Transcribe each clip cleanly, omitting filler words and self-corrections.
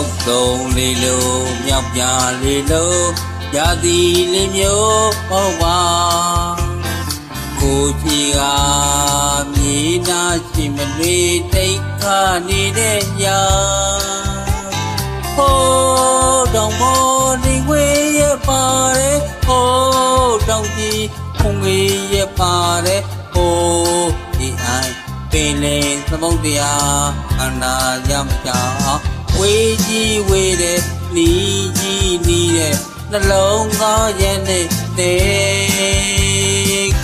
ရောက်ဆုံးလေးလို့မြောက်ပြလေးလို့ရာသီလေးမျိုးဟောပါကိုချီကမြေနာရှိမတွေတိတ်ခါနေတဲ့ညာဟိုးတောင်ပေါ်နေဝေးရပါတယ်ဟိုးတောင်ကြီးခုံငေးရပါတယ်ဟိုးဒီအိုင်ပင်လယ်သမုဒ္ဒရာအနာရမကြောင်ဝေးကြီးဝေးတဲ့နီးကြီးနီးတဲ့နှလုံးသားရဲ့နဲ့တေ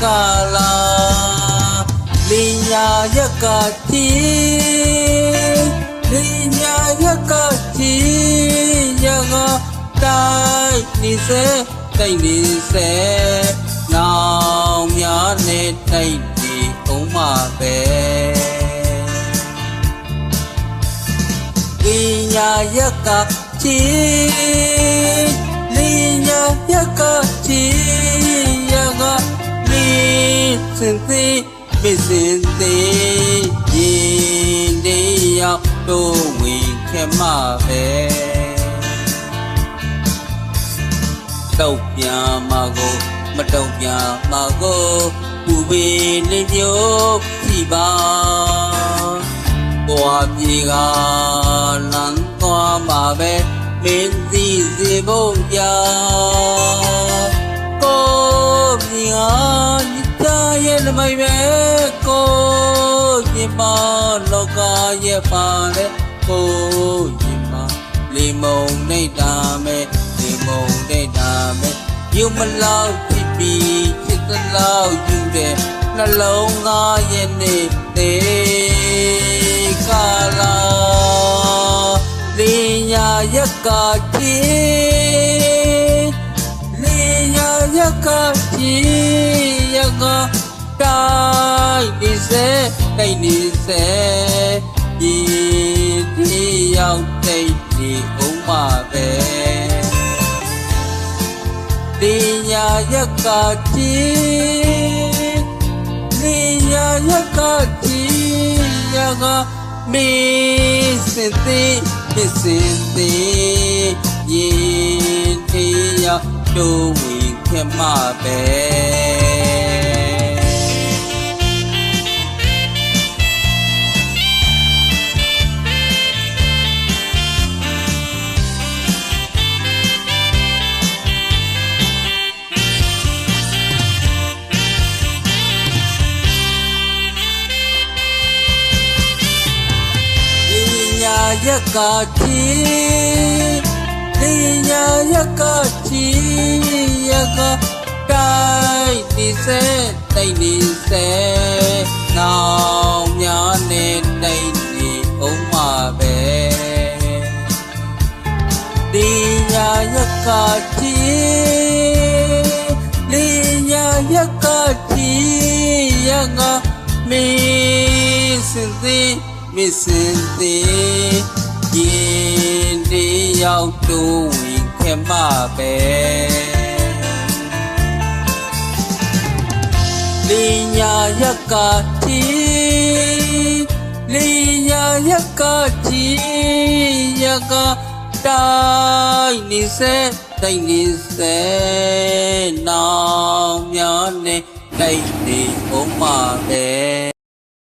ကာလာလင်းညာရက်ကတီလင်းညာရက်ကတီရကတိုင်းနေစေတိုင်းနေစေနောင်များနဲ့တိုက်ဒီအောင်မှာပဲလင်းညာရက်ကတီလင်းညာရက်ကတီရကမင်းစင်သေးမင်းစင်သေးရင်တရားတို့ဝင်ခဲ့မှာပဲတောက်ပြန်မှာကိုမတောက်ပြန်မှာကိုဘူပင်လေးမျိုးကြည့်ပါဘွားပြေကလမ်းသွားမှာပဲမင်းသိစေဖို့ရာကိုမြေဟာရဲ့လမိုင်ပဲကိုရင်မလောကရဲ့ပါလေကိုရင်မလီမုံနေတာမဲလီမုံနေတာမဲယူမလောက်ဖြစ်ပြီးချစ်သလောက်ယူတဲ့နှလုံးသားရဲ့နေတဲ့ကာလာလင်းညာရက်ကကြီးလင်းညာရက်ကကြီးရကတိုင်းနေစေတိုင်းနေစေဒီဒီရောက်တိတ်ဒီအောင်မှာပဲဒီညာရက်ကကြီးဒီညာရက်ကကြီးရကမင်းစင်သေးမင်းစင်သေးရင်ဒီရောက်တို့ဝင်ခဲ့မှာပဲရက်ကတီလင်းညာရက်ကတီရကတိုင်းနေစေတိုင်းနေစေနောင်များနဲ့တိုင်းနေအောင်မှာပဲဒီညာရက်ကတီလင်းညာရက်ကတီရကမင်းစင်သေးမစင်သေးရင်ဒီရောက်တို့ဝင်ခဲ့မှာပဲလင်းညာရက်ကတီလင်းညာရက်ကတီရကတိုင်းနေစေတိုင်းနေစေနောင်များနဲ့တိုက်နေအောင်မှာပဲ